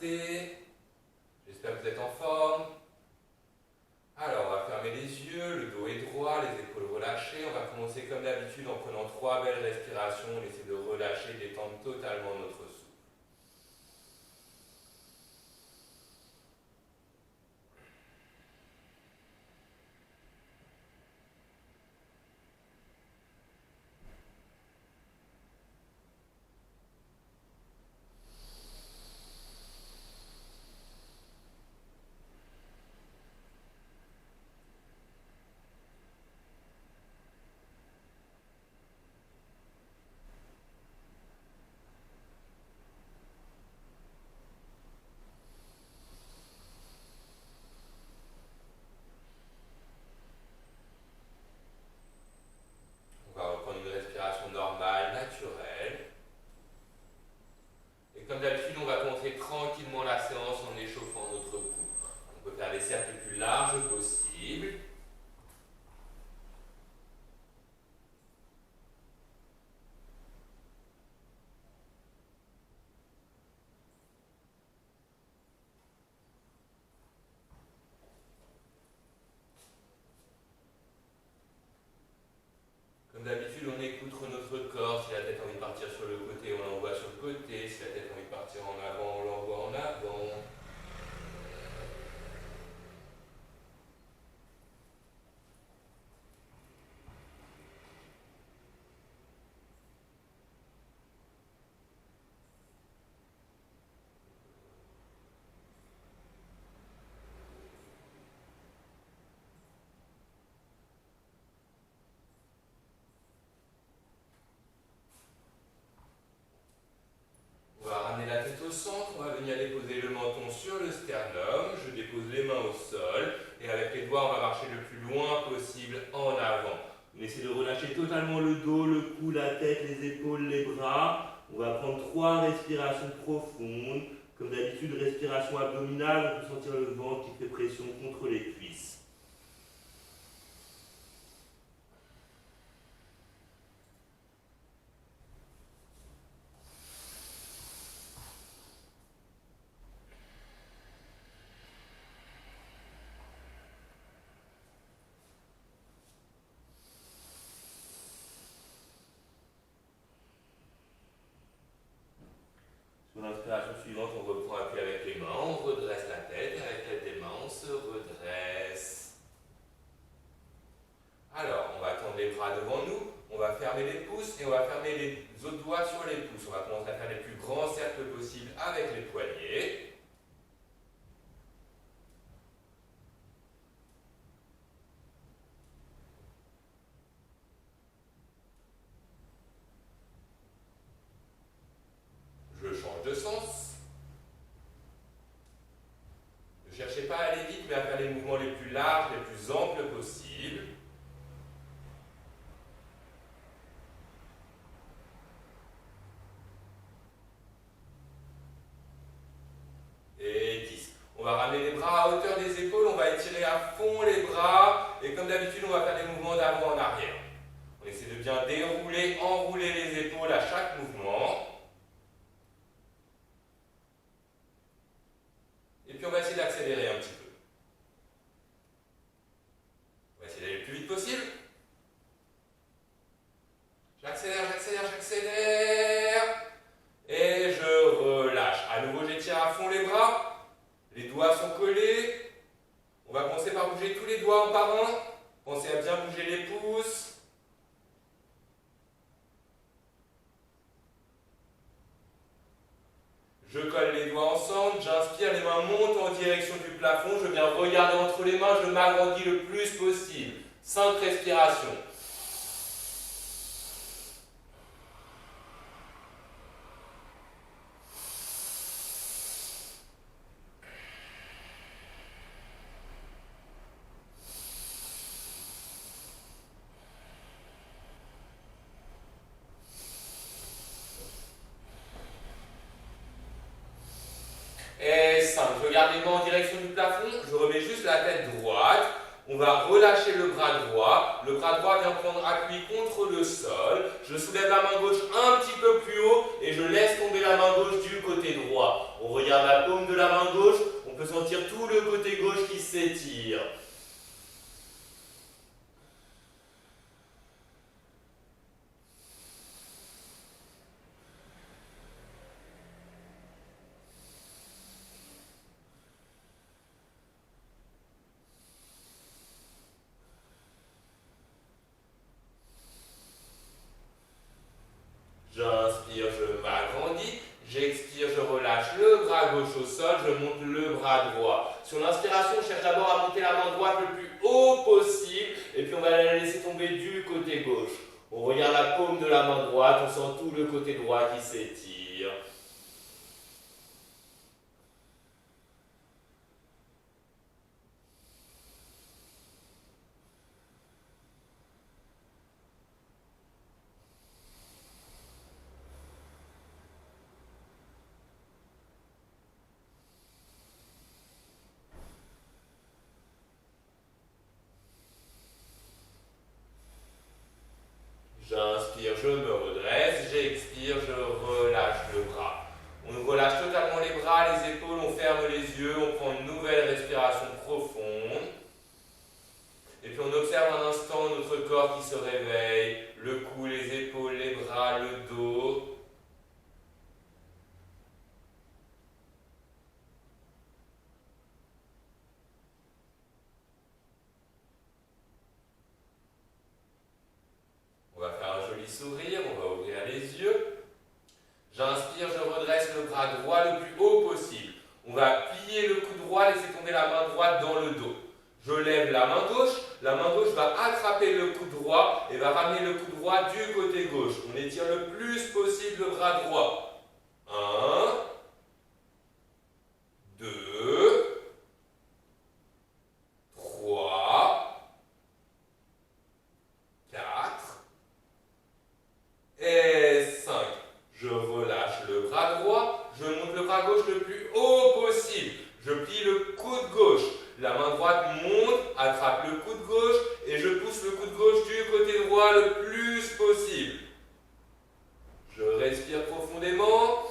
maté. J'espère que vous êtes en forme. Alors, on va fermer les yeux, le dos est droit, les épaules relâchées. On va commencer comme d'habitude en prenant 3 belles respirations. On essaie de relâcher, d'étendre totalement notre souffle. On va reprendre une respiration normale, naturelle. Et comme d'habitude, on va commencer tranquillement la séance en échauffant notre cou. On peut faire les cercles les plus larges possibles. Comme d'habitude, on écoute notre corps. Si la tête a envie de partir sur le côté, on l'envoie sur le côté. Si la tête a envie de partir en avant, on l'envoie en avant. On va ramener la tête au centre, on va venir déposer le menton sur le sternum, je dépose les mains au sol, et avec les doigts, on va marcher le plus loin possible en avant. On essaie de relâcher totalement le dos, le cou, la tête, les épaules, les bras. On va prendre 3 respirations profondes. Comme d'habitude, respiration abdominale, on peut sentir le ventre qui fait pression contre les cuisses. Sur l'inspiration suivante, on reprend appui avec les mains, on redresse la tête, et avec l'aide des mains, on se redresse. Alors, on va tendre les bras devant nous, on va fermer les pouces et on va fermer les autres doigts sur les pouces. On va commencer à faire les plus grands cercles possibles avec les poignets. Je change de sens. Ne cherchez pas à aller vite, mais à faire les mouvements les plus larges, les plus amples possibles. Et 10. On va ramener les bras à hauteur des épaules, on va étirer à fond les bras, et comme d'habitude, on va faire des mouvements d'avant en arrière. On essaie de bien dérouler, enrouler les épaules à chaque mouvement. Et puis on va essayer d'accélérer un petit peu. On va essayer d'aller le plus vite possible. J'accélère, j'accélère, j'accélère. Et je relâche. À nouveau, j'étire à fond les bras. Les doigts sont collés. On va commencer par bouger tous les doigts un par un. Pensez à bien bouger les pouces. Je colle les doigts ensemble, j'inspire, les mains montent en direction du plafond, je viens regarder entre les mains, je m'agrandis le plus possible. 5 respirations. Et 5. Je garde les mains en direction du plafond, je remets juste la tête droite. On va relâcher le bras droit. Le bras droit vient prendre appui contre le sol. Je soulève la main gauche un petit peu plus haut et et je laisse tomber la main gauche du côté droit. On regarde la paume de la main gauche, on peut sentir tout le côté gauche qui s'étire. J'inspire, je m'agrandis. J'expire, je relâche le bras gauche au sol, je monte le bras droit. Sur l'inspiration, on cherche d'abord à monter la main droite le plus haut possible, et puis on va la laisser tomber du côté gauche. On regarde la paume de la main droite, on sent tout le côté droit qui s'étire. J'inspire, je me redresse, j'expire, je relâche le bras. On relâche totalement les bras, les épaules, on ferme les yeux, on prend une nouvelle respiration profonde. Et puis on observe un instant notre corps qui se réveille, le cou, les épaules, les bras, le dos. On va faire un joli sourire, on va ouvrir les yeux. J'inspire, je redresse le bras droit le plus haut possible. On va plier le cou droit, laisser tomber la main droite dans le dos. Je lève la main gauche va attraper le cou droit et va ramener le cou droit du côté gauche. On étire le plus possible le bras droit. 1, 2, 3, 4 et 5. Je relâche le bras droit, je monte le bras gauche le plus haut possible. Je plie le coude gauche. La main droite monte, attrape le coude gauche et je pousse le coude gauche du côté droit le plus possible. Je respire profondément.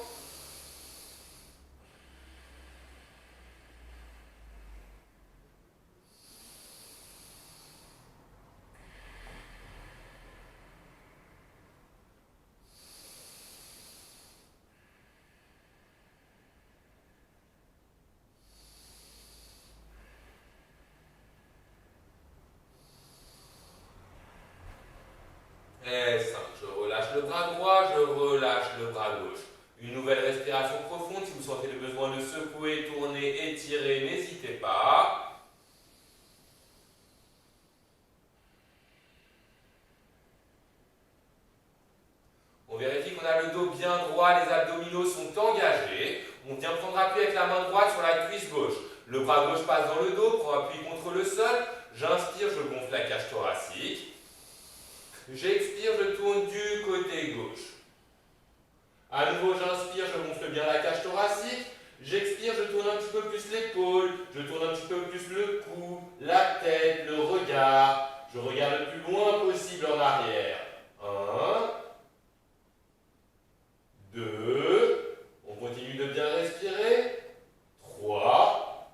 Et 5. Je relâche le bras droit, je relâche le bras gauche. Une nouvelle respiration profonde. Si vous sentez le besoin de secouer, tourner, étirer, n'hésitez pas. On vérifie qu'on a le dos bien droit, les abdominaux sont engagés. On vient prendre appui avec la main droite sur la cuisse gauche. Le bras gauche passe dans le dos, prend appui contre le sol. J'inspire, je gonfle la cage thoracique. J'expire, je tourne du côté gauche. À nouveau, j'inspire, je gonfle bien la cage thoracique. J'expire, je tourne un petit peu plus l'épaule, je tourne un petit peu plus le cou, la tête, le regard. Je regarde le plus loin possible en arrière. 1, 2, on continue de bien respirer. 3,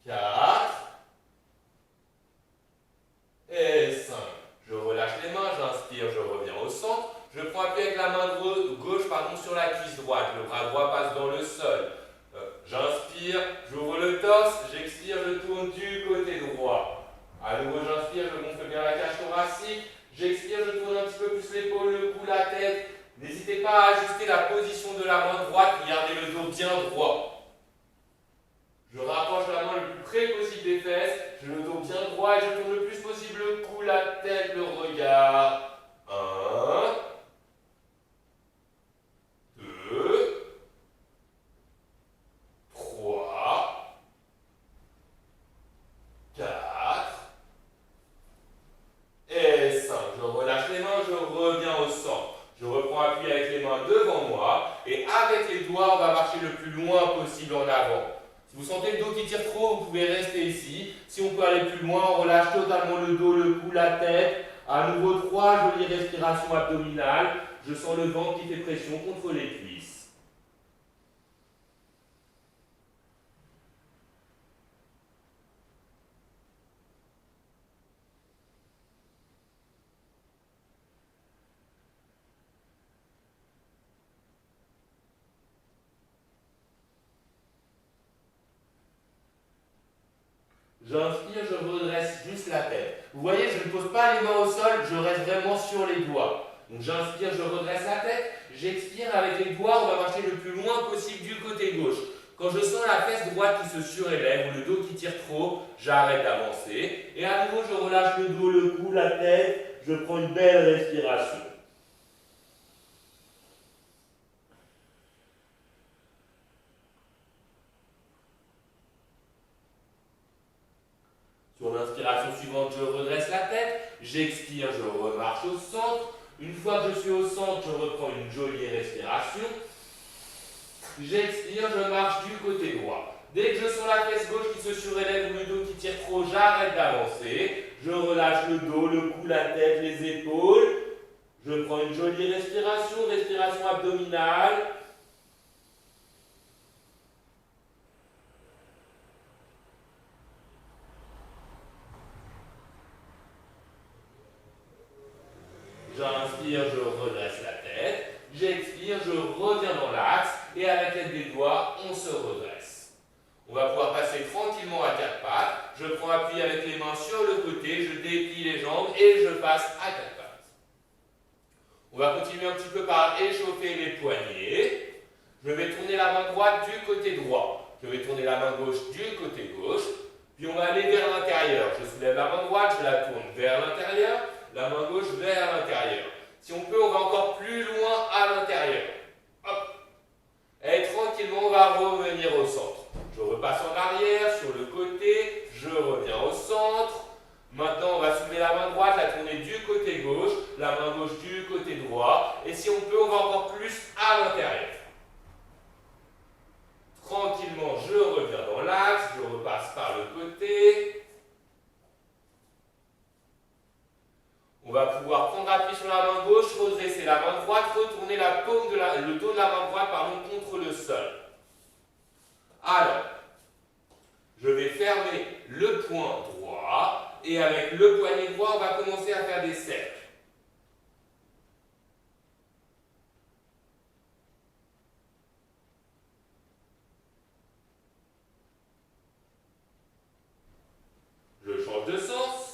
4 et 5. Je relâche les mains, j'inspire, je reviens au centre. Je prends appui avec la main gauche sur la cuisse droite. Le bras droit passe dans le sol. J'inspire, j'ouvre le torse, j'expire, je tourne du côté droit. À nouveau, j'inspire, je gonfle bien la cage thoracique. J'expire, je tourne un petit peu plus l'épaule, le cou, la tête. N'hésitez pas à ajuster la position de la main droite, gardez le dos bien droit. Je rapproche la main le plus près possible des fesses, j'ai le dos bien droit et je tourne le plus possible le cou, la tête, le regard. 1, 2, 3, 4 et 5. Je relâche les mains, je reviens au centre. Je reprends appui avec les mains devant moi et avec les doigts, on va marcher le plus loin possible en avant. Si vous sentez le dos qui tire trop, vous pouvez rester ici. Si on peut aller plus loin, on relâche totalement le dos, le cou, la tête. À nouveau, 3 jolies respirations abdominales. Je sens le ventre qui fait pression contre les cuisses. J'inspire, je redresse juste la tête. Vous voyez, je ne pose pas les mains au sol, je reste vraiment sur les doigts. Donc j'inspire, je redresse la tête. J'expire avec les doigts, on va marcher le plus loin possible du côté gauche. Quand je sens la fesse droite qui se surélève ou le dos qui tire trop, j'arrête d'avancer. Et à nouveau, je relâche le dos, le cou, la tête. Je prends une belle respiration. Sur l'inspiration suivante, je redresse la tête, j'expire, je remarche au centre. Une fois que je suis au centre, je reprends une jolie respiration. J'expire, je marche du côté droit. Dès que je sens la fesse gauche qui se surélève ou le dos qui tire trop, j'arrête d'avancer. Je relâche le dos, le cou, la tête, les épaules. Je prends une jolie respiration, respiration abdominale. J'inspire, je redresse la tête. J'expire, je reviens dans l'axe. Et avec l'aide des doigts, on se redresse. On va pouvoir passer tranquillement à 4 pattes. Je prends appui avec les mains sur le côté. Je déplie les jambes et je passe à 4 pattes. On va continuer un petit peu par échauffer les poignets. Je vais tourner la main droite du côté droit. Je vais tourner la main gauche du côté gauche. Puis on va aller vers l'intérieur. Je soulève la main droite, je la tourne vers l'intérieur. La main gauche vers l'intérieur. Si on peut, on va encore plus loin à l'intérieur. Hop. Et tranquillement, on va revenir au centre. Je repasse en arrière, sur le côté. Je reviens au centre. Maintenant, on va soulever la main droite, la tourner du côté gauche. La main gauche du côté droit. Et si on peut, on va encore plus à l'intérieur. Tranquillement, je reviens dans l'axe. Je repasse par le côté. On va pouvoir prendre appui sur la main gauche, redresser la main droite, retourner le dos de la main droite contre le sol. Alors, je vais fermer le poing droit et avec le poignet droit, on va commencer à faire des cercles. Je change de sens.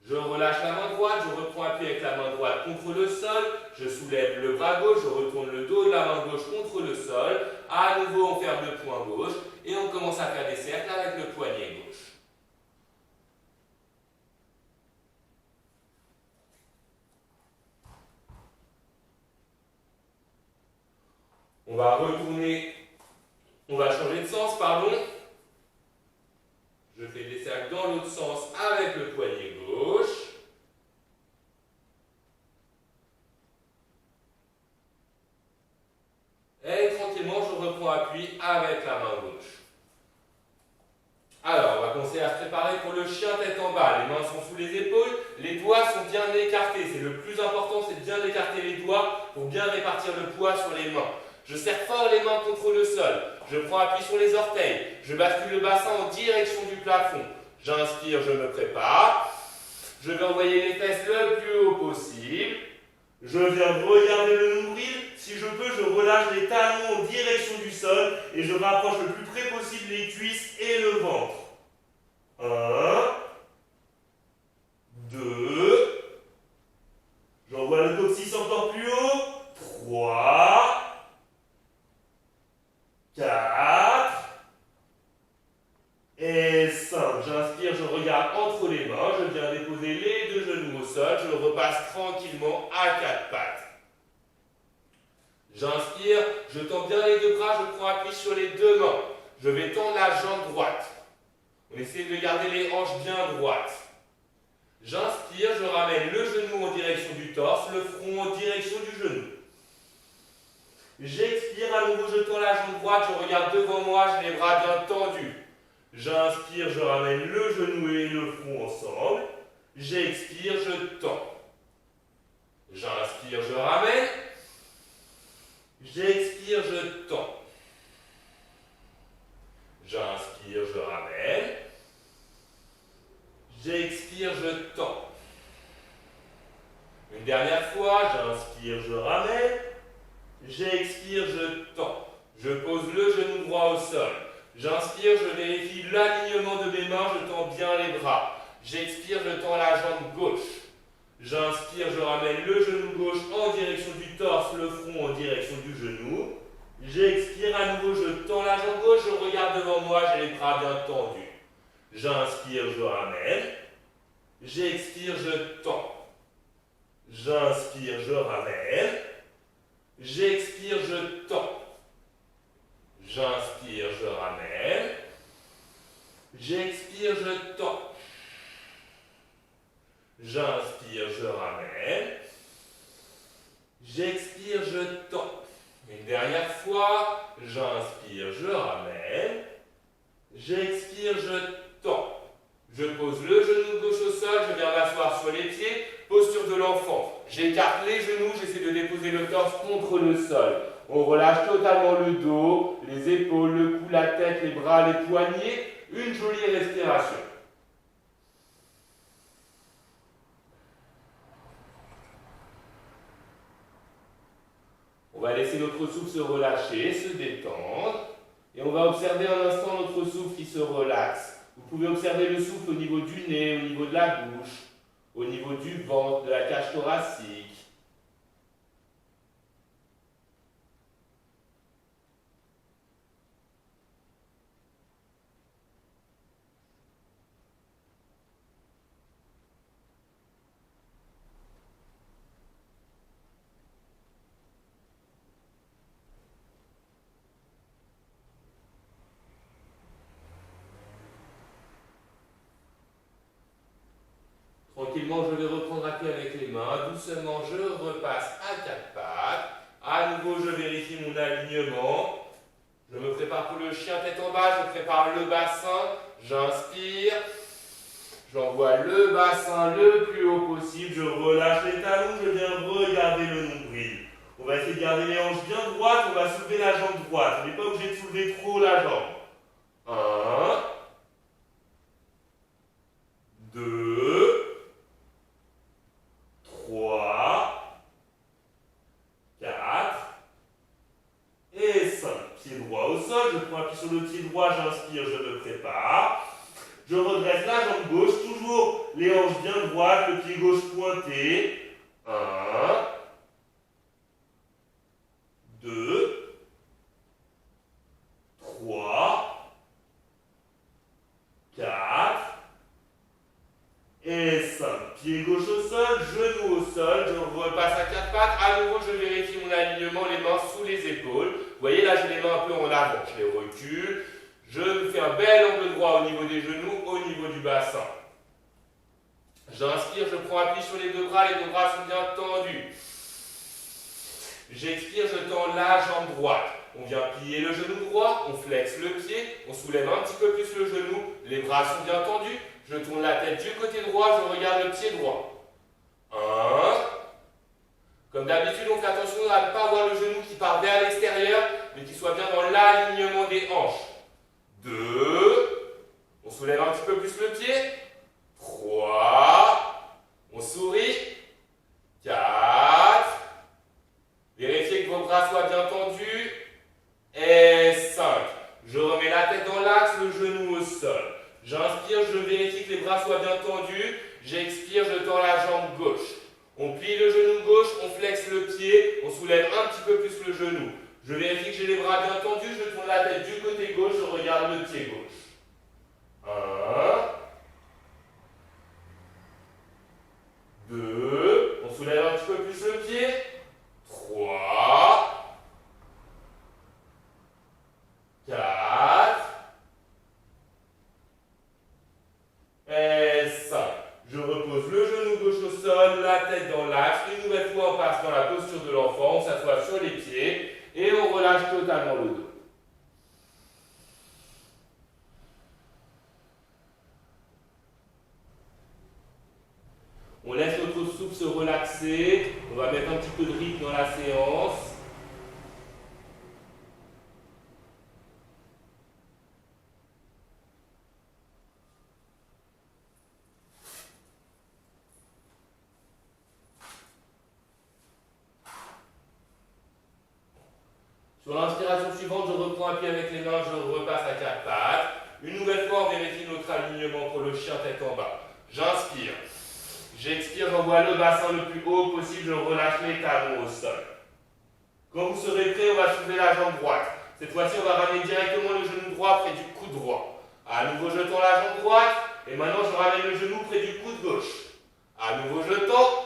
Je relâche la main droite, je reprends appui avec la main droite contre le sol, je soulève le bras gauche, je retourne le dos de la main gauche contre le sol, à nouveau on ferme le poing gauche et on commence à faire des cercles avec le poignet gauche. On va retourner, on va changer de sens, pardon. Je fais des cercles dans l'autre sens avec le poignet gauche. Et tranquillement, je reprends appui avec la main gauche. Alors, on va commencer à se préparer pour le chien tête en bas. Les mains sont sous les épaules, les doigts sont bien écartés. C'est le plus important, c'est de bien écarter les doigts pour bien répartir le poids sur les mains. Je serre fort les mains contre le sol. Je prends appui sur les orteils. Je bascule le bassin en direction du plafond. J'inspire, je me prépare. Je vais envoyer les fesses le plus haut possible. Je viens regarder le nombril. Si je peux, je relâche les talons en direction du sol et je rapproche le plus près possible les cuisses et le ventre. 1, 2. J'envoie le coccyx encore plus haut. 3. 4 et 5. J'inspire, je regarde entre les mains, je viens déposer les 2 genoux au sol, je repasse tranquillement à 4 pattes. J'inspire, je tends bien les 2 bras, je prends appui sur les 2 mains. Je vais tendre la jambe droite. On essaie de garder les hanches bien droites. J'inspire, je ramène le genou en direction du torse, le front en direction du genou. J'expire, à nouveau je tends la jambe droite, je regarde devant moi, j'ai les bras bien tendus. J'inspire, je ramène le genou et le front ensemble. J'expire, je tends. J'inspire, je ramène. J'expire, je tends. J'inspire, je ramène. J'expire, je tends. Une dernière fois, j'inspire, je ramène. J'expire, je tends. Je pose le genou droit au sol. J'inspire, je vérifie l'alignement de mes mains, je tends bien les bras. J'expire, je tends la jambe gauche. J'inspire, je ramène le genou gauche en direction du torse, le front en direction du genou. J'expire, à nouveau, je tends la jambe gauche, je regarde devant moi, j'ai les bras bien tendus. J'inspire, je ramène. J'expire, je tends. J'inspire, je ramène. J'expire, je tends. J'inspire, je ramène. J'expire, je tends. J'inspire, je ramène. J'expire, je tends. Une dernière fois, j'inspire, je ramène. J'expire, je tends. Je pose le genou gauche au sol, je viens m'asseoir sur les pieds, posture de l'enfant. J'écarte les genoux, j'essaie de déposer le torse contre le sol. On relâche totalement le dos, les épaules, le cou, la tête, les bras, les poignets. Une jolie respiration. On va laisser notre souffle se relâcher, se détendre. Et on va observer un instant notre souffle qui se relaxe. Vous pouvez observer le souffle au niveau du nez, au niveau de la bouche, au niveau du ventre, de la cage thoracique. Tranquillement, je vais reprendre appui avec les mains. Doucement, je repasse à quatre pattes. À nouveau, je vérifie mon alignement. Je me prépare pour le chien tête en bas. Je prépare le bassin. J'inspire. J'envoie le bassin le plus haut possible. Je relâche les talons. Je viens regarder le nombril. On va essayer de garder les hanches bien droites. On va soulever la jambe droite. On n'est pas obligé de soulever trop la jambe. 1, 2, 3, 4 et 5. Pied droit au sol, je prends appui sur le pied droit, j'inspire, je me prépare. Je redresse la jambe gauche, toujours les hanches bien droites, le pied gauche pointé. 1, 2, 3, 4 et 5. Pied gauche au sol, genou au sol, je repasse à quatre pattes. À nouveau, je vérifie mon alignement, les mains sous les épaules. Vous voyez, là, j'ai les mains un peu en avant. Je les recule. Je me fais un bel angle droit au niveau des genoux, au niveau du bassin. J'inspire, je prends appui sur les deux bras sont bien tendus. J'expire, je tends la jambe droite. On vient plier le genou droit, on flexe le pied, on soulève un petit peu plus le genou, les bras sont bien tendus. Je tourne la tête du côté droit, je regarde le pied droit. 1. Comme d'habitude, on fait attention à ne pas avoir le genou qui part vers l'extérieur, mais qui soit bien dans l'alignement des hanches. 2. On soulève un petit peu plus le pied. 3. On sourit. 4. Vérifiez que vos bras soient bien tendus. Et 5. Je remets la tête dans l'axe, le genou au sol. J'inspire, je vérifie que les bras soient bien tendus. J'expire, je tends la jambe gauche. On plie le genou gauche, on flexe le pied, on soulève un petit peu plus le genou. Je vérifie que j'ai les bras bien tendus, je tourne la tête du côté gauche, je regarde le pied gauche. 1, 2, on soulève un petit peu plus le pied. 3, 4 et 5. Je repose le genou gauche au sol, la tête dans l'axe. Une nouvelle fois, on passe dans la posture de l'enfant. On s'assoit sur les pieds et on se relaxer. On va mettre un petit peu de rythme dans la séance. Sur l'inspiration suivante, je reprends un pied avec les mains, je repasse à quatre pattes. Une nouvelle fois, on vérifie notre alignement pour le chien tête en bas. J'inspire. J'expire, j'envoie le bassin le plus haut possible, je relâche les talons au sol. Quand vous serez prêt, on va soulever la jambe droite. Cette fois-ci, on va ramener directement le genou droit près du coude droit. À nouveau, je tends la jambe droite. Et maintenant, je ramène le genou près du coude gauche. À nouveau, je tends.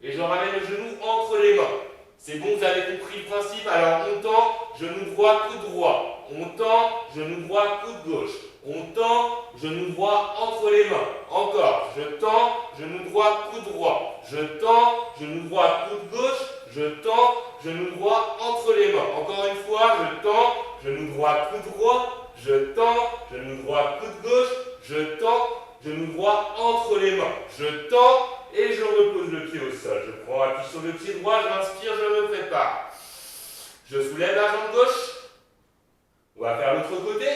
Et je ramène le genou entre les mains. C'est bon, vous avez compris le principe. Alors, on tend, genou droit, coude droit. On tend, genou droit, coude gauche. On tend, genou droit entre les mains. Encore, je tends, genou droit, coude droit. Je tends, genou droit, coude gauche. Je tends, genou droit entre les mains. Encore une fois, je tends, genou droit, coude droit. Je tends, genou droit, coude gauche. Je tends, genou droit entre les mains. Je tends et je repose le pied au sol. Je prends appui sur le pied droit, j'inspire, je me prépare. Je soulève la jambe gauche. On va faire l'autre côté.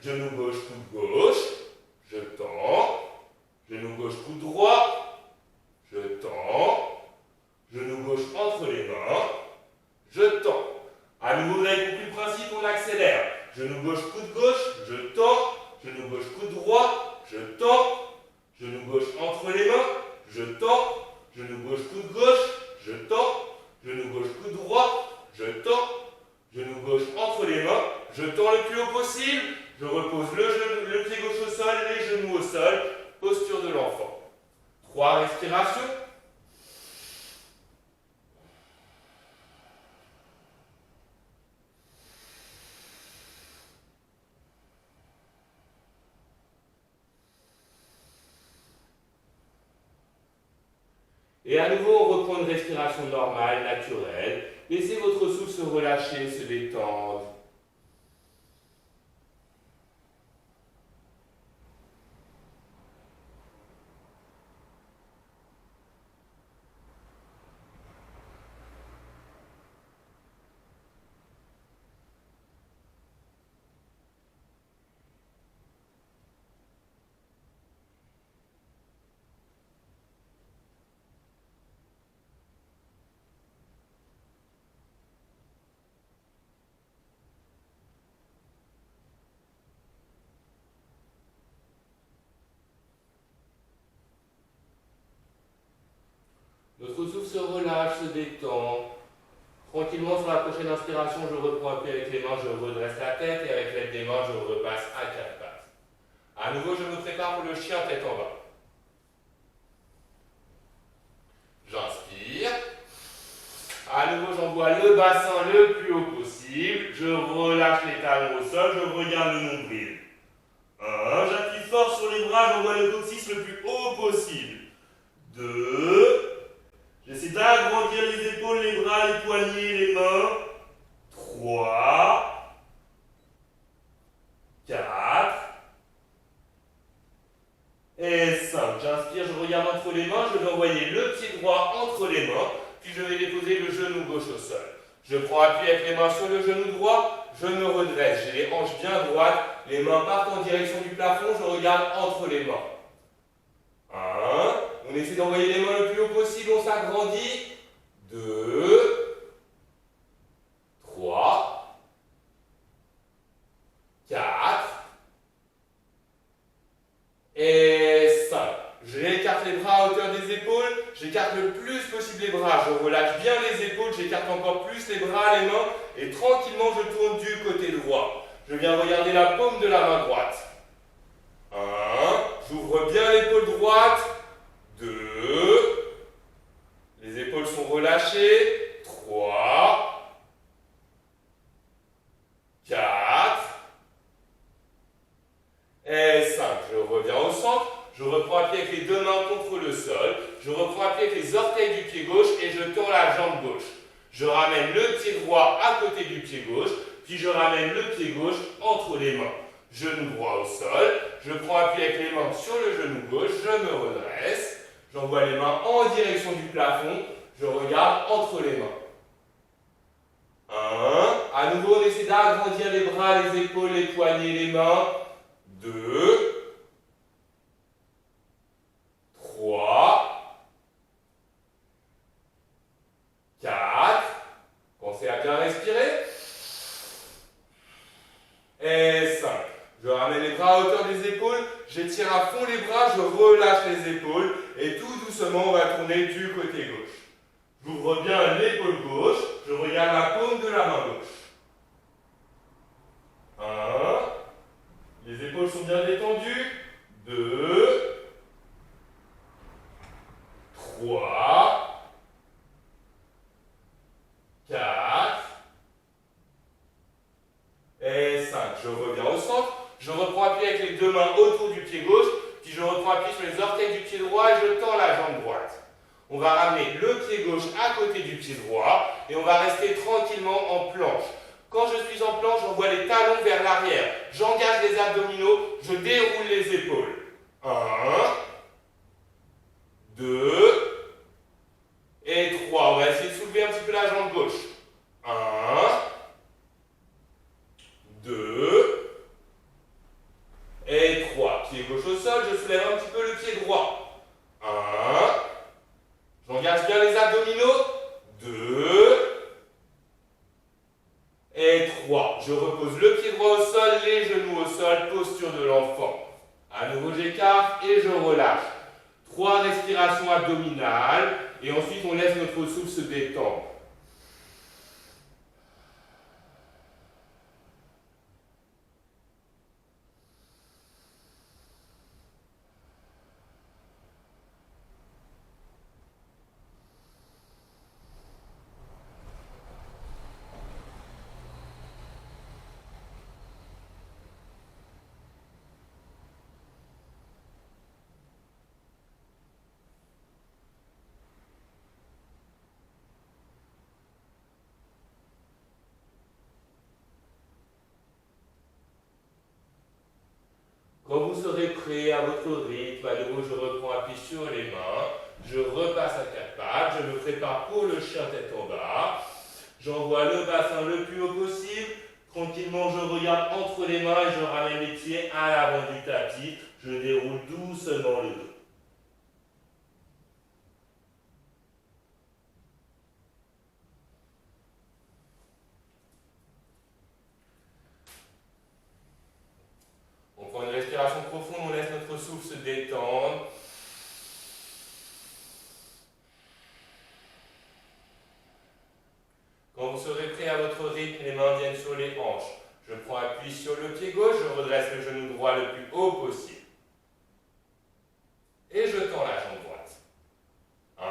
Genou gauche, coude gauche. Je tends. Genou gauche, coude droit. Je tends. Genou gauche entre les mains. Je tends. À nouveau, vous avez compris le principe, on accélère. Genou gauche, coude gauche. Je tends. Genou gauche, coude droit. Je tends. Genou gauche entre les mains. Je tends. Genou gauche, coude gauche. Je tends. Genou gauche, coude droit. Je tends. Genou gauche entre les mains. Je tends le plus haut possible. Je repose le pied gauche au sol, les genoux au sol. Posture de l'enfant. 3 respirations. Et à nouveau, on reprend une respiration normale, naturelle. Laissez votre souffle se relâcher, se détendre. Notre souffle se relâche, se détend. Tranquillement, sur la prochaine inspiration, je reprends un pied avec les mains, je redresse la tête et avec l'aide des mains, je repasse à quatre pattes. À nouveau, je me prépare pour le chien tête en bas. J'inspire. À nouveau, j'envoie le bassin le plus haut possible. Je relâche les talons au sol, je regarde le nombril. 1, j'appuie fort sur les bras, j'envoie le coccyx le plus haut possible. 2, j'essaie d'agrandir les épaules, les bras, les poignets, les mains. 3, 4 et 5. J'inspire, je regarde entre les mains, je vais envoyer le pied droit entre les mains, puis je vais déposer le genou gauche au sol. Je prends appui avec les mains sur le genou droit, je me redresse, j'ai les hanches bien droites, les mains partent en direction du plafond, je regarde entre les mains. 1, on essaie d'envoyer les mains le plus haut possible, on s'agrandit. 2, 3, 4 et 5. J'écarte les bras à hauteur des épaules, j'écarte le plus possible les bras, je relâche bien les épaules, j'écarte encore plus les bras, les mains, et tranquillement je tourne du côté droit. Je viens regarder la paume de la main droite. 1, j'ouvre bien l'épaule droite. 2, les épaules sont relâchées. 3, 4 et 5. Je reviens au centre. Je reprends appui avec les deux mains contre le sol. Je reprends appui avec les orteils du pied gauche et je tends la jambe gauche. Je ramène le pied droit à côté du pied gauche, puis je ramène le pied gauche entre les mains. Genou droit au sol. Je prends appui avec les mains sur le genou gauche. Je me redresse. J'envoie les mains en direction du plafond. Je regarde entre les mains. 1. À nouveau, on essaie d'agrandir les bras, les épaules, les poignets, les mains. 2. 3. 4. Pensez à bien respirer. Et 5. Je ramène les bras à hauteur des épaules. J'étire à fond les bras, je relâche les épaules. Et tout doucement, on va tourner du côté gauche. J'ouvre bien l'épaule gauche. Je regarde la paume de la main gauche. 1. Les épaules sont bien détendues. 2. 3. 4. Et 5. Je reviens au centre. Je reprends appui avec les deux mains autour du pied gauche. Puis je reprends appui sur les orteils du pied droit et je tends la jambe droite. On va ramener le pied gauche à côté du pied droit et on va rester tranquillement en planche. Quand je suis en planche, j'envoie les talons vers l'arrière. J'engage les abdominaux, je déroule les épaules. 1, 2 et 3. On va essayer de soulever un petit peu la jambe gauche. 1, 2 et 3. Pied gauche au sol, je soulève un petit peu le pied droit. 1, j'engage bien les abdominaux. 2 et 3. Je repose le pied droit au sol, les genoux au sol, posture de l'enfant. À nouveau, j'écarte et je relâche. 3 respirations abdominales et ensuite on laisse notre souffle se détendre. Quand vous serez prêt à votre rythme, à nouveau je reprends appui sur les mains, je repasse à 4 pattes, je me prépare pour le chien tête en bas, j'envoie le bassin le plus haut possible, tranquillement je regarde entre les mains et je ramène les pieds à l'avant du tapis, je déroule doucement le dos. On prend une respiration profonde, on laisse notre souffle se détendre. Quand vous serez prêt à votre rythme, les mains viennent sur les hanches. Je prends appui sur le pied gauche, je redresse le genou droit le plus haut possible. Et je tends la jambe droite. 1,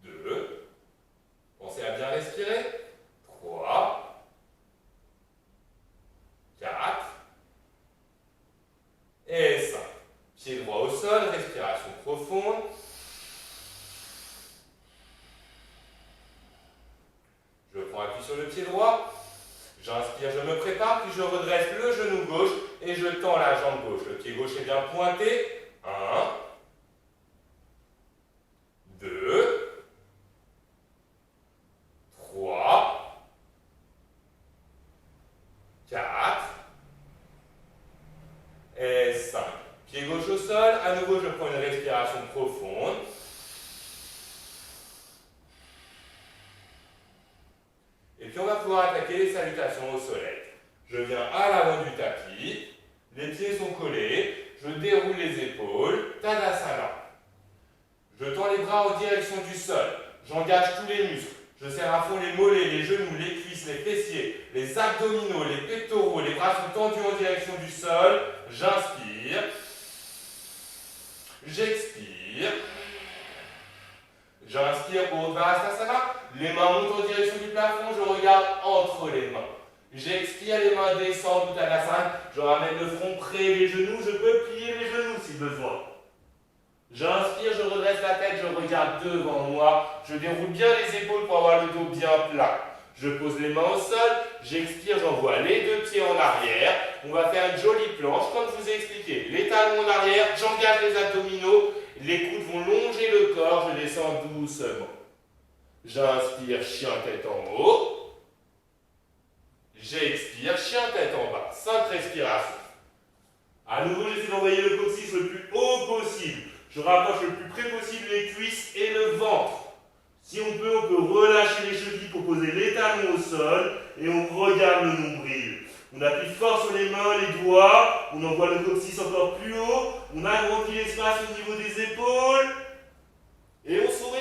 2, pensez à bien respirer. 3, 4 et 5. Pied droit au sol, respiration profonde. Je prends appui sur le pied droit. J'inspire, je me prépare, puis je redresse le genou gauche et je tends la jambe gauche. Le pied gauche est bien pointé. 1, 2, 3, 4 et 5. Pied gauche au sol, à nouveau je prends une respiration profonde. Et puis on va pouvoir attaquer les salutations au soleil. Je viens à l'avant du tapis, les pieds sont collés, je déroule les épaules, Tadasana. Je tends les bras en direction du sol, j'engage tous les muscles, je serre à fond les mollets, les genoux, les cuisses, les fessiers, les abdominaux, les pectoraux, les bras sont tendus en direction du sol, j'inspire, j'expire, j'inspire pour Uttanasana, les mains montent en direction du plafond, je regarde entre les mains. J'expire, les mains descendent, Uttanasana, je ramène le front près des genoux, je peux plier les genoux si besoin. J'inspire, je redresse la tête, je regarde devant moi, je déroule bien les épaules pour avoir le dos bien plat. Je pose les mains au sol, j'expire, j'envoie les deux pieds en arrière. On va faire une jolie planche, comme je vous ai expliqué. Les talons en arrière, j'engage les abdominaux, les coudes vont longer le corps, je descends doucement. J'inspire, chien tête en haut. J'expire, chien tête en bas. 5 respirations. À nouveau, j'essaie d'envoyer le coccyx le plus haut possible. Je rapproche le plus près possible les cuisses et le ventre. Si on peut relâcher les chevilles pour poser les talons au sol et on regarde le nombril. On appuie fort sur les mains, les doigts, on envoie le coccyx encore plus haut, on agrandit l'espace au niveau des épaules et on sourit.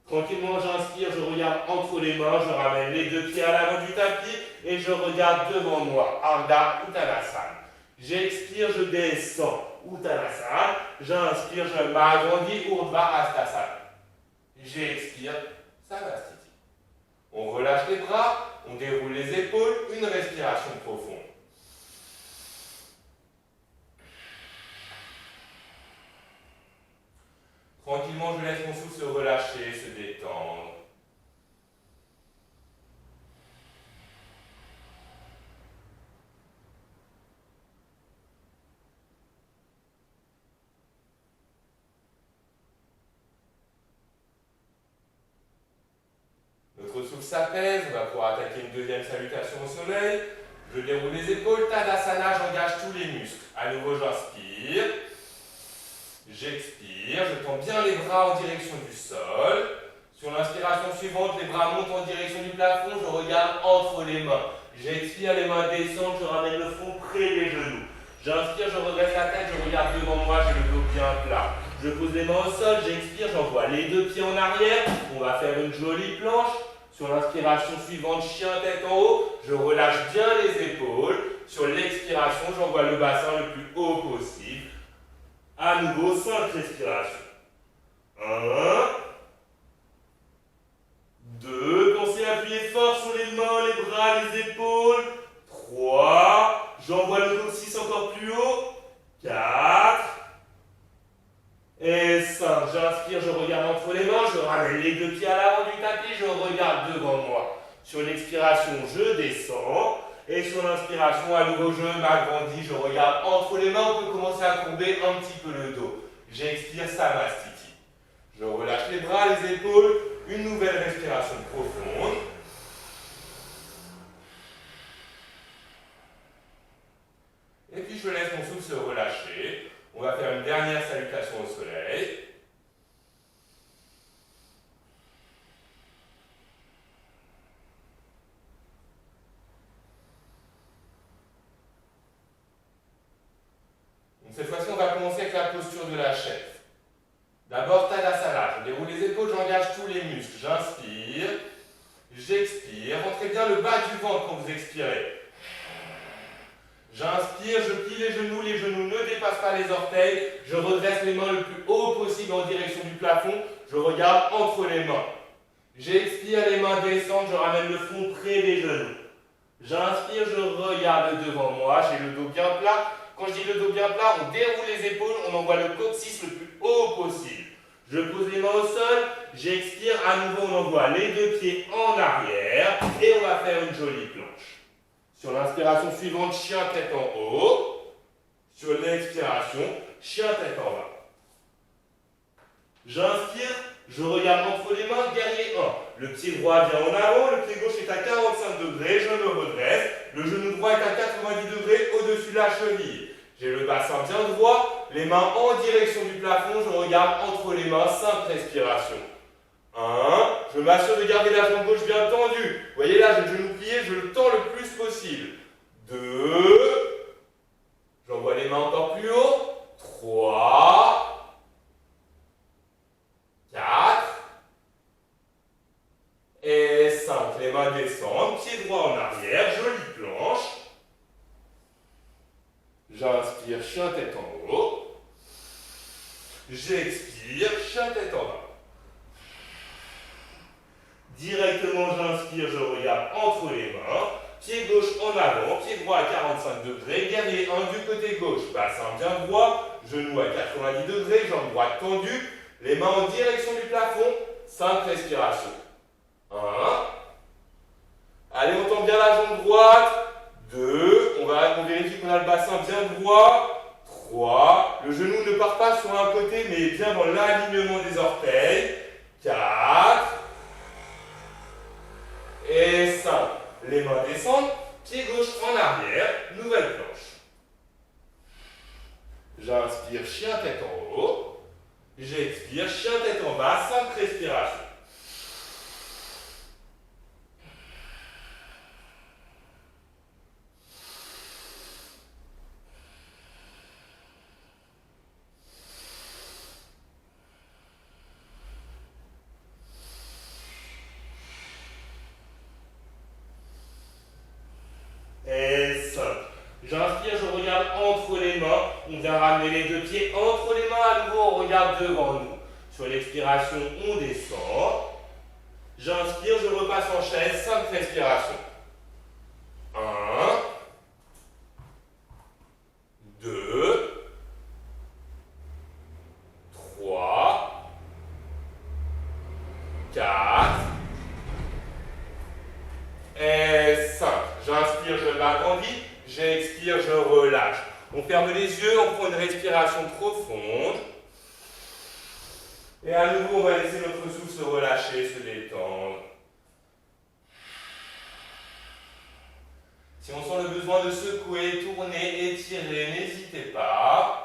Tranquillement, j'inspire, je regarde entre les mains, je ramène les deux pieds à l'avant du tapis et je regarde devant moi, Ardha Uttanasana. J'expire, je descends, Uttanasana. J'inspire, je m'agrandis, Urdhva Hastasana. J'expire, Samastiti. On relâche les bras, on déroule les épaules, une respiration profonde. Tranquillement, je laisse mon souffle se relâcher, se détendre. Notre souffle s'apaise, on va pouvoir attaquer une deuxième salutation au soleil. Je déroule les épaules, Tadasana, j'engage tous les muscles. À nouveau, j'inspire. J'expire, je tends bien les bras en direction du sol. Sur l'inspiration suivante, les bras montent en direction du plafond, je regarde entre les mains. J'expire, les mains descendent, je ramène le front près des genoux. J'inspire, je redresse la tête, je regarde devant moi, j'ai le dos bien plat. Je pose les mains au sol, j'expire, j'envoie les deux pieds en arrière. On va faire une jolie planche. Sur l'inspiration suivante, chien tête en haut, je relâche bien les épaules. Sur l'expiration, j'envoie le bassin le plus haut possible. À nouveau, 5 respirations. 1, 2, pensez à appuyer fort sur les mains, les bras, les épaules. 3, j'envoie le coccyx encore plus haut. 4 et 5. J'inspire, je regarde entre les mains, je ramène les deux pieds à l'avant du tapis, je regarde devant moi. Sur l'expiration, je descends. Et sur l'inspiration, à nouveau, je m'agrandis, je regarde entre les mains, on peut commencer à courber un petit peu le dos. J'expire, Samastiti. Je relâche les bras, les épaules, une nouvelle respiration profonde. Et puis je laisse mon souffle se relâcher. On va faire une dernière salutation au soleil. Cette fois-ci, on va commencer avec la posture de la chèvre. D'abord, Tadasana. Je déroule les épaules, j'engage tous les muscles. J'inspire, j'expire. Rentrez bien le bas du ventre quand vous expirez. J'inspire, je plie les genoux ne dépassent pas les orteils. Je redresse les mains le plus haut possible en direction du plafond. Je regarde entre les mains. J'expire, les mains descendent, je ramène le front près des genoux. J'inspire, je regarde devant moi, j'ai le dos bien plat. Quand je dis le dos bien plat, on déroule les épaules, on envoie le coccyx le plus haut possible. Je pose les mains au sol, j'expire, à nouveau on envoie les deux pieds en arrière et on va faire une jolie planche. Sur l'inspiration suivante, chien tête en haut. Sur l'expiration, chien tête en bas. J'inspire, je regarde entre les mains, guerrier 1. Le pied droit vient en avant, le pied gauche est à 45 degrés, je me redresse. Le genou droit est à 90 degrés au-dessus de la cheville. J'ai le bassin bien droit, les mains en direction du plafond, je regarde entre les mains, 5 respirations. 1, je m'assure de garder la jambe gauche bien tendue. Vous voyez là, j'ai le genou plié, je le tends le plus possible. 2, j'envoie les mains encore plus haut. 3, 4 et 5. Les mains descendent, pied droit en arrière, jolie planche. J'inspire, chien tête en haut. J'expire, chien tête en bas. Directement, j'inspire, je regarde entre les mains. Pied gauche en avant, pied droit à 45 degrés. Guerrier 1 du côté gauche, bassin bien droit. Genou à 90 degrés, jambe droite tendue. Les mains en direction du plafond. 5 respirations. 1. Allez, on tend bien la jambe droite. 2. On vérifie qu'on a le bassin bien droit. 3. Le genou ne part pas sur un côté, mais bien dans l'alignement des orteils. 4. Et 5. Les mains descendent. Pied gauche en arrière. Nouvelle planche. J'inspire, chien tête en haut. J'expire, chien tête en bas. 5 respirations. Et 5. J'inspire, je regarde entre les mains. On vient ramener les deux pieds entre les mains. À nouveau, on regarde devant nous. Sur l'expiration, on descend. J'inspire, je repasse en chaise. 5 respirations. 1. 2. 3. 4. Et 5. J'inspire, je m'agrandis. J'expire, je relâche. On ferme les yeux, on prend une respiration profonde. Et à nouveau, on va laisser notre souffle se relâcher, se détendre. Si on sent le besoin de secouer, tourner, étirer, n'hésitez pas.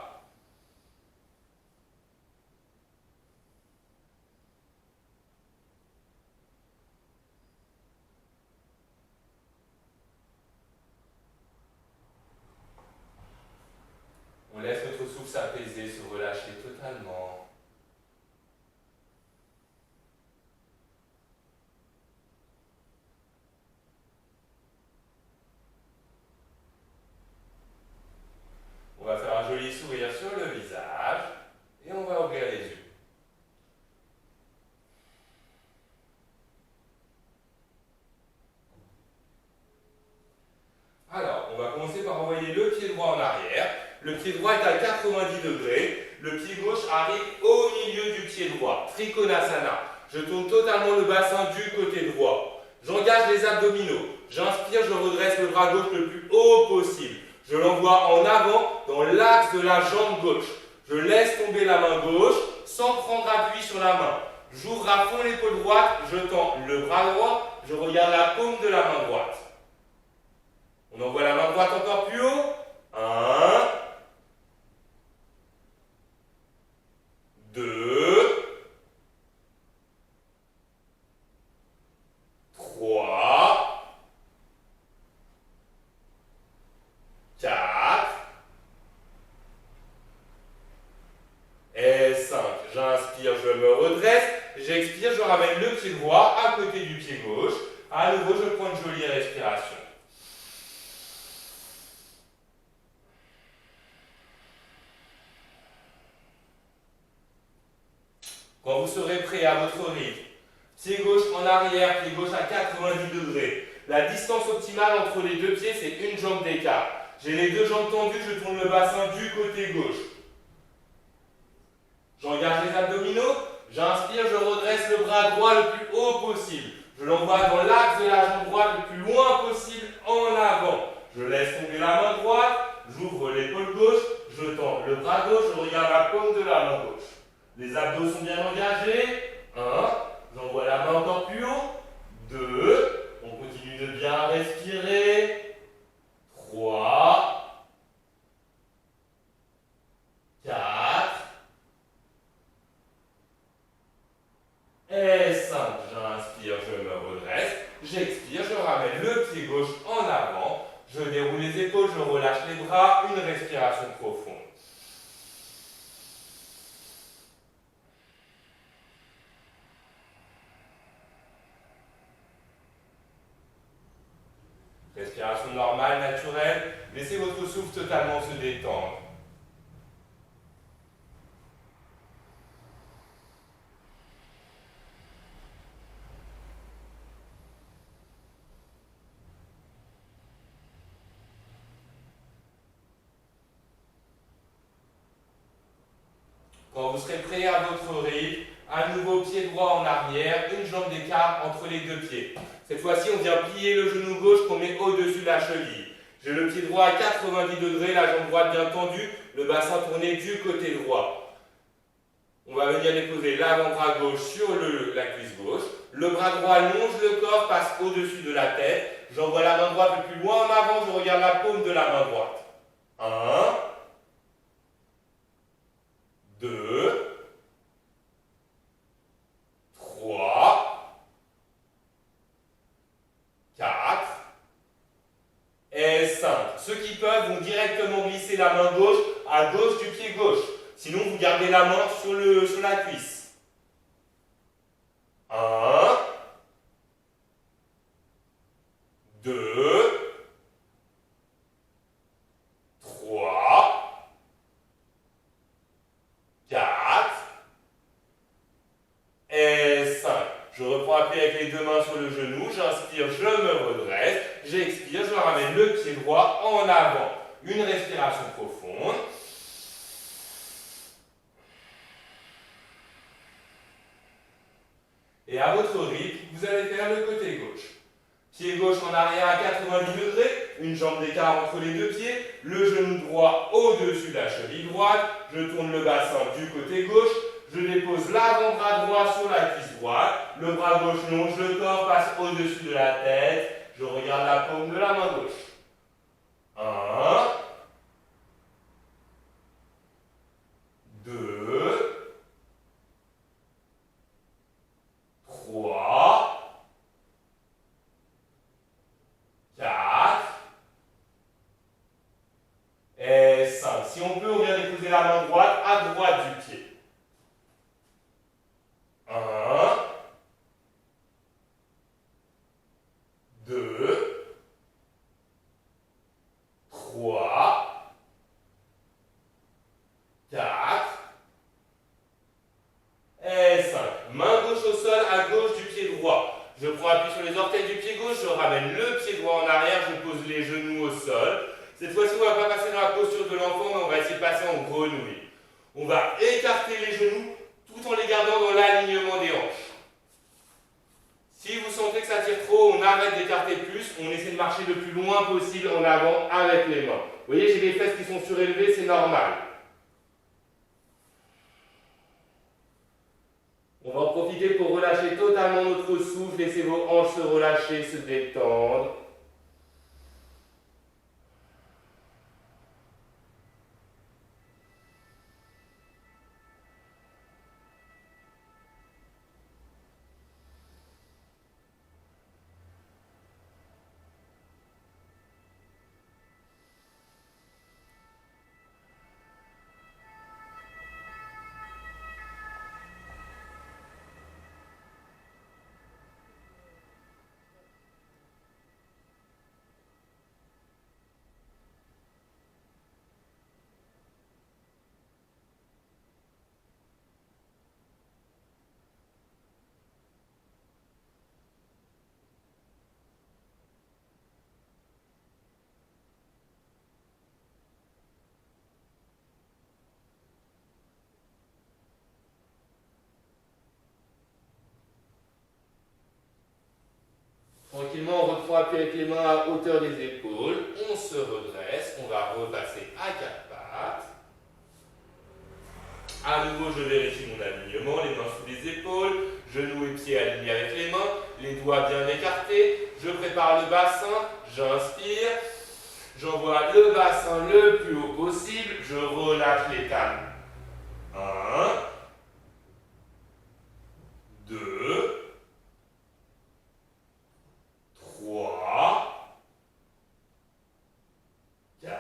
On laisse notre souffle s'apaiser, se relâcher totalement. On va faire un joli sourire sur le visage et on va ouvrir les yeux. Alors, on va commencer par envoyer le pied droit en arrière. Le pied droit est à 90 degrés. Le pied gauche arrive au milieu du pied droit. Trikonasana. Je tourne totalement le bassin du côté droit. J'engage les abdominaux. J'inspire, je redresse le bras gauche le plus haut possible. Je l'envoie en avant dans l'axe de la jambe gauche. Je laisse tomber la main gauche sans prendre appui sur la main. J'ouvre à fond l'épaule droite, je tends le bras droit, je regarde la paume de la main droite. On envoie la main droite encore plus haut. 1. 2. 3. 4. Et 5. J'inspire, je me redresse. J'expire, je ramène le pied droit à côté du pied gauche. À nouveau, je prends une jolie respiration. Quand vous serez prêt à votre rythme, pied gauche en arrière, pied gauche à 90 degrés. La distance optimale entre les deux pieds, c'est une jambe d'écart. J'ai les deux jambes tendues, je tourne le bassin du côté gauche. J'engage les abdominaux, j'inspire, je redresse le bras droit le plus haut possible. Je l'envoie dans l'axe de la jambe droite le plus loin possible en avant. Je laisse tomber la main droite, j'ouvre l'épaule gauche, je tends le bras gauche, je regarde la paume de la main gauche. Les abdos sont bien engagés. 1. J'envoie la main encore plus haut. 2. On continue de bien respirer. 3. 4. Et 5. J'inspire, je me redresse. J'expire, je ramène le pied gauche en avant. Je déroule les épaules, je relâche les bras. Une respiration profonde. Respiration normale, naturelle. Laissez votre souffle totalement se détendre. Quand vous serez prêt à votre rythme, À nouveau, pied droit en arrière, une jambe d'écart entre les deux pieds. Cette fois-ci, on vient plier le genou gauche qu'on met au-dessus de la cheville. J'ai le pied droit à 90 degrés, la jambe droite bien tendue, le bassin tourné du côté droit. On va venir déposer l'avant-bras gauche sur la cuisse gauche. Le bras droit longe le corps, passe au-dessus de la tête. J'envoie la main droite le plus loin en avant, je regarde la paume de la main droite. 1, 2, 3, 4 et 5. Ceux qui peuvent vont directement glisser la main gauche à gauche du pied gauche. Sinon, vous gardez la main sur la cuisse. 1, 2, 3, 4 et 5. Je reprends appui avec les deux mains sur le genou, j'inspire, je me redresse, j'expire, je ramène le pied droit en avant. Une respiration profonde. Et à votre rythme, vous allez faire le côté gauche. Pied gauche en arrière à 90 degrés, une jambe d'écart entre les deux pieds, le genou droit au-dessus de la cheville droite, je tourne le bassin du côté gauche, je dépose l'avant-bras droit sur la cuisse droite, le bras gauche longe le corps, passe au-dessus de la tête, je regarde la paume de la main gauche. 1, 2, 3, 4 et 5. Si on peut, on vient déposer la main droite à droite du pied. 1, 2, 3, 4 et 5. Main gauche au sol à gauche du pied droit. Je prends appui sur les orteils du pied gauche, je ramène le pied droit en arrière, je pose les genoux au sol. Cette fois-ci, on ne va pas passer dans la posture de l'enfant, mais on va essayer de passer en grenouille. On va écarter les genoux tout en les gardant dans l'alignement des hanches. Si vous sentez que ça tire trop, on arrête d'écarter plus, on essaie de marcher le plus loin possible en avant avec les mains. Vous voyez, j'ai des fesses qui sont surélevées, c'est normal. On va en profiter pour relâcher totalement notre souffle, laissez vos hanches se relâcher, se détendre. Tranquillement, on reprend appui avec les mains à hauteur des épaules. On se redresse. On va repasser à quatre pattes. À nouveau, je vérifie mon alignement. Les mains sous les épaules. Genoux et pieds alignés avec les mains. Les doigts bien écartés. Je prépare le bassin. J'inspire. J'envoie le bassin le plus haut possible. Je relâche les cannes. 1, 2, 3, 4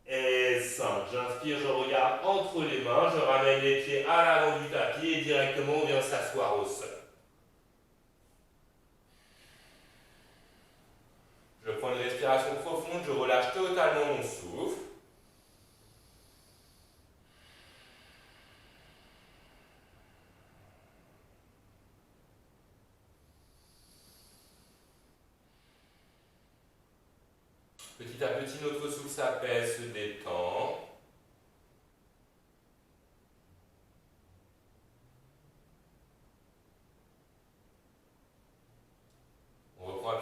et 5. J'inspire, je regarde entre les mains, je ramène les pieds à l'avant du tapis et directement on vient s'asseoir au sol. Je prends une respiration profonde, je relâche totalement mon souffle. Petit à petit, notre souffle s'apaise, se détend.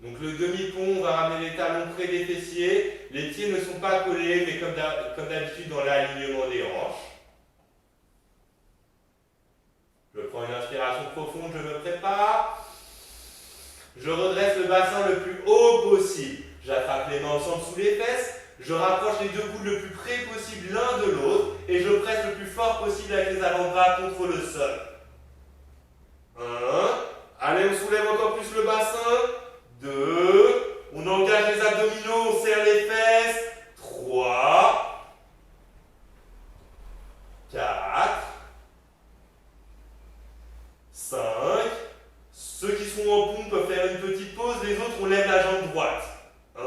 Donc le demi-pont, on va ramener les talons près des fessiers. Les pieds ne sont pas collés, mais comme d'habitude dans l'alignement des hanches. Je prends une inspiration profonde, je me prépare. Je redresse le bassin le plus haut possible. J'attrape les mains ensemble sous les fesses. Je rapproche les deux coudes le plus près possible l'un de l'autre et je presse le plus fort possible avec les avant-bras contre le sol. 1. Allez, on soulève encore plus le bassin. 2. On engage les abdominaux, on serre les fesses. 3. 4. 5. Ceux qui sont en pompe peuvent faire une petite pause. Les autres, on lève la jambe droite. 1.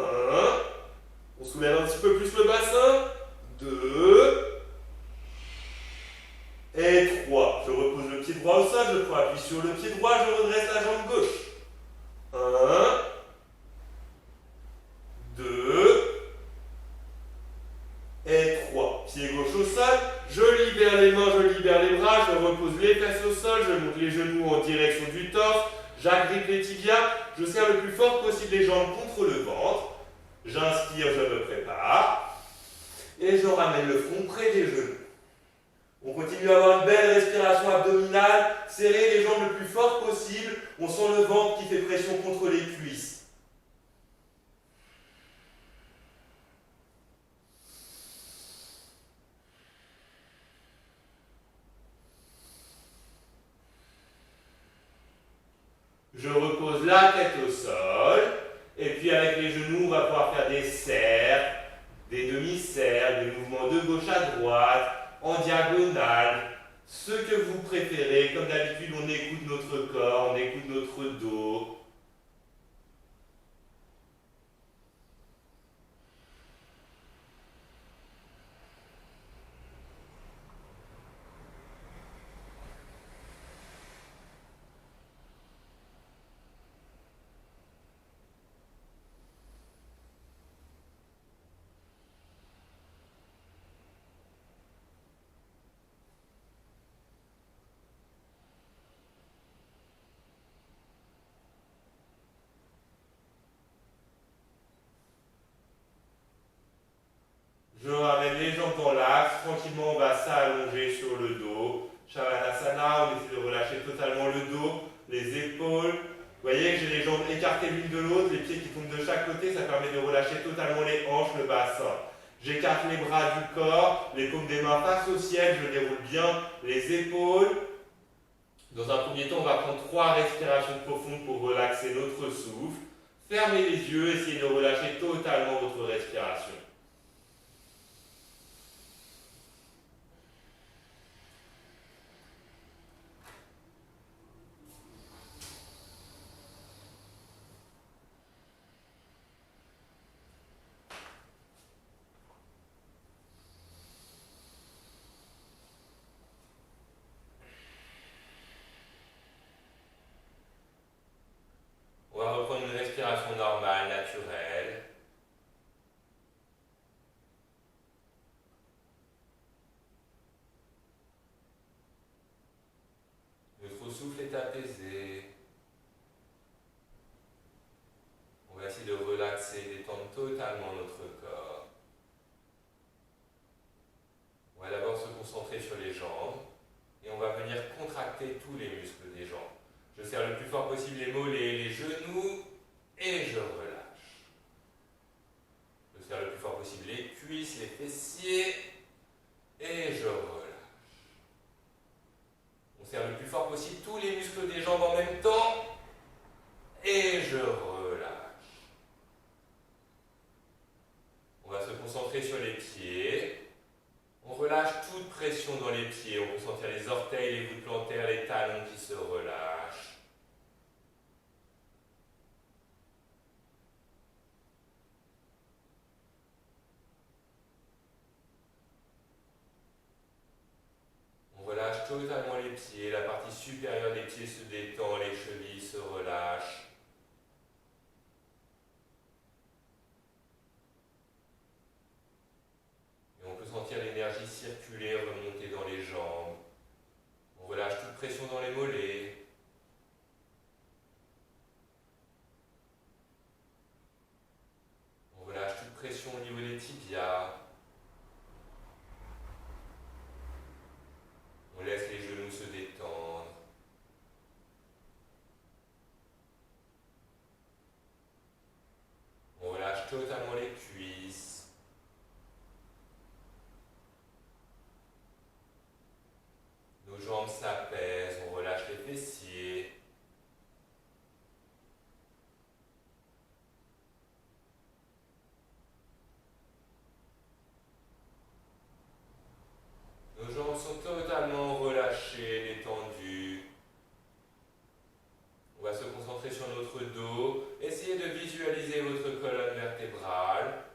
On soulève un petit peu plus le bassin. 2. Et 3. Je repose le pied droit au sol. Je prends appui sur le pied droit. Je redresse la jambe gauche. 1. 2. Et 3. Pied gauche au sol. Je libère les mains, je libère les bras. Je repose les fesses au sol. Je monte les genoux en direction du torse. J'agrippe les tibias. Je serre le plus fort possible les jambes contre le ventre. J'inspire, je me prépare. Et je ramène le front près des genoux. On continue à avoir une belle respiration abdominale. Serrez les jambes le plus fort possible. On sent le ventre qui fait pression contre les cuisses. Je repose la tête au sol. Et puis avec les genoux, on va pouvoir faire des serres, des demi-serres, des mouvements de gauche à droite, en diagonale, ce que vous préférez. Comme d'habitude, on écoute notre corps, on écoute notre dos. Je ramène les jambes dans l'axe, tranquillement on va s'allonger sur le dos. Shavasana, on essaie de relâcher totalement le dos, les épaules. Vous voyez que j'ai les jambes écartées l'une de l'autre, les pieds qui tombent de chaque côté, ça permet de relâcher totalement les hanches, le bassin. J'écarte les bras du corps, les paumes des mains face au ciel, je déroule bien les épaules. Dans un premier temps, on va prendre 3 respirations profondes pour relaxer notre souffle. Fermez les yeux, essayez de relâcher totalement votre respiration. On va reprendre une respiration normale, naturelle. Notre souffle est apaisé. On va essayer de relaxer, détendre totalement notre corps. On va d'abord se concentrer sur les jambes et on va venir contracter tous les muscles des jambes. Je serre le plus fort possible les mollets, les genoux et je relâche. Je serre le plus fort possible les cuisses, les fessiers et je relâche. On serre le plus fort possible tous les muscles des jambes en même temps et je relâche. On va se concentrer sur les pieds. On relâche toute pression dans les pieds. On peut sentir les orteils, les voûtes plantaires, les talons qui se relâchent. On relâche totalement les pieds. La partie supérieure des pieds se détend, les chevilles se relâchent. Et on peut sentir l'énergie circuler, remonter dans les jambes. On relâche toute pression dans les mollets. totalement les cuisses. Nos jambes s'apaisent, on relâche les fessiers. Nos jambes sont totalement relâchées, détendues. On va se concentrer sur notre dos. Essayez de visualiser votre colonne vertébrale.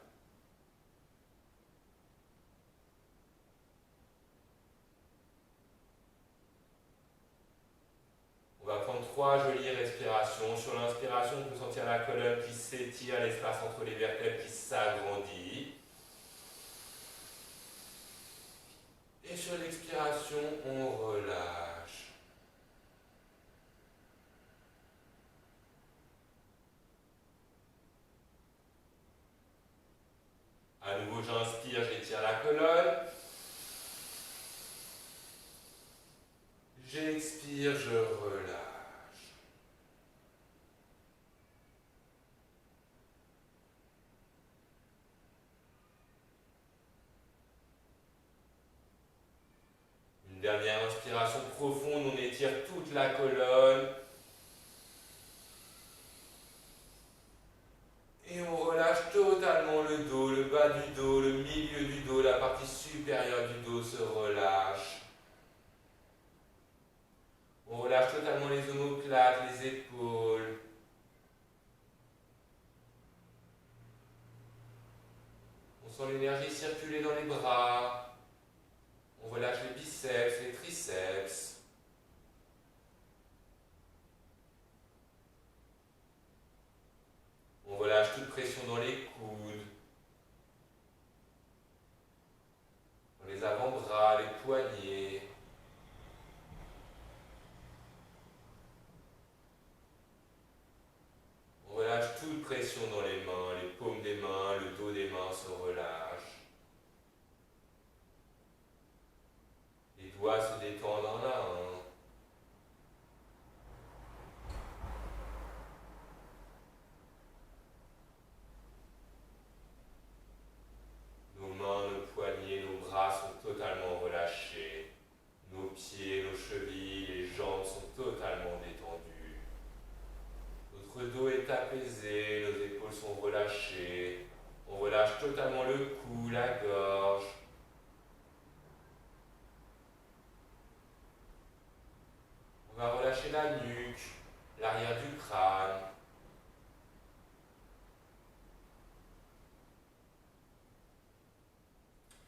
On va prendre 3 jolies respirations. Sur l'inspiration, on peut sentir la colonne qui s'étire, l'espace entre les vertèbres qui s'agrandit. Et sur l'expiration, on relâche. À nouveau, j'inspire, j'étire la colonne. J'expire, je relâche. Une dernière inspiration profonde, on étire toute la colonne. Et on relâche totalement le dos, le bas du dos, le milieu du dos, la partie supérieure du dos se relâche. On relâche totalement les omoplates, les épaules. On sent l'énergie circuler dans les bras. On relâche les biceps, les triceps. On relâche toute pression dans les coudes, dans les avant-bras, les poignets. On relâche toute pression dans les mains, les paumes des mains, le dos des mains se relâche. Les doigts se détendent un à un. Nos mains, nos poignets, nos bras sont totalement relâchés. Nos pieds, nos chevilles, les jambes sont totalement détendues. Notre dos est apaisé, nos épaules sont relâchées. On relâche totalement le cou, la gorge. On va relâcher la nuque, l'arrière du crâne.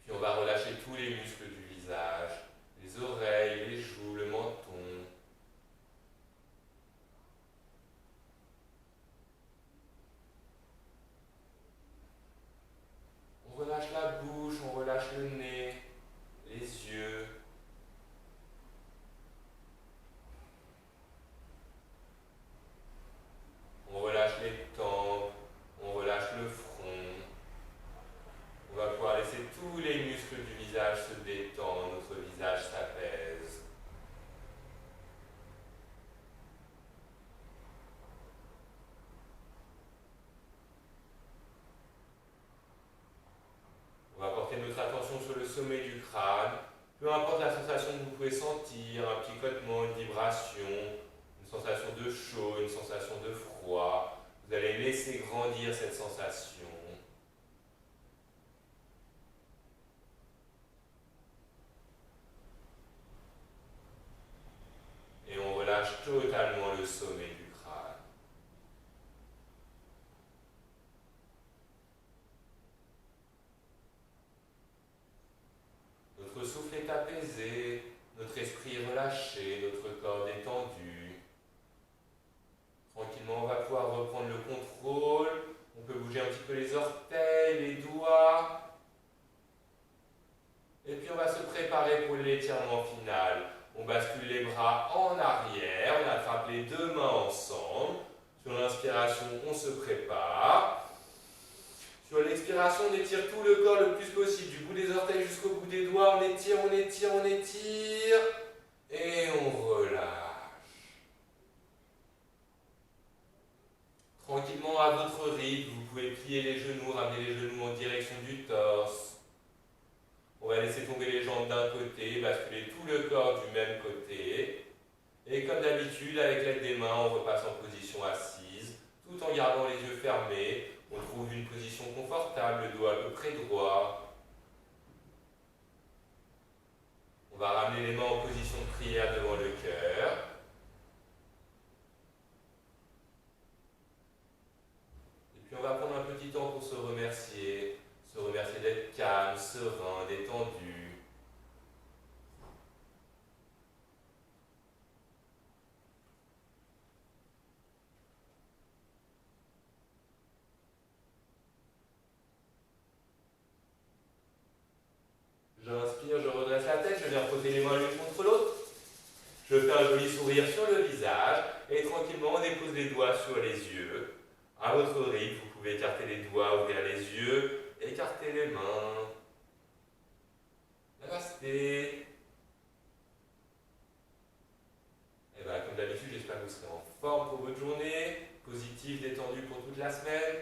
Puis on va relâcher tous les muscles du visage, les oreilles, les joues, le menton. On relâche la bouche, on relâche le nez, les yeux. On relâche les tempes, on relâche le front. On va pouvoir laisser tous les muscles du visage se détendre, notre visage s'apaise. On va porter notre attention sur le sommet du crâne. Peu importe la sensation que vous pouvez sentir, un picotement, une vibration, une sensation de chaud, une sensation de froid, vous allez laisser grandir cette sensation. Et on relâche totalement le sommet du crâne. Notre souffle est apaisé, notre esprit est relâché, notre corps détendu. Tranquillement, on va pouvoir reprendre le contrôle. On peut bouger un petit peu les orteils, les doigts. Et puis on va se préparer pour l'étirement final. On bascule les bras en arrière, on attrape les deux mains ensemble. Sur l'inspiration, on se prépare. Sur l'expiration, on étire tout le corps le plus possible, du bout des orteils jusqu'au bout des doigts. On étire, on étire, on étire. Et on relâche. Tranquillement, à votre rythme, vous pouvez plier les genoux, ramener les genoux en direction du torse. On va laisser tomber les jambes d'un côté, basculer tout le corps du même côté. Et comme d'habitude, avec l'aide des mains, on repasse en position assise, tout en gardant les yeux fermés. On trouve une position confortable, le dos à peu près droit. On va ramener les mains en position de prière devant le cœur. Et puis on va prendre un petit temps pour se remercier d'être calme, serein, détendu. J'inspire, je redresse la tête, je viens poser les mains l'une contre l'autre. Je fais un joli sourire sur le visage et tranquillement on dépose les doigts sur les yeux. À votre rythme, vous pouvez écarter les doigts, ouvrir les yeux, écarter les mains. Namasté. Et bien, comme d'habitude, j'espère que vous serez en forme pour votre journée, positif, détendu pour toute la semaine.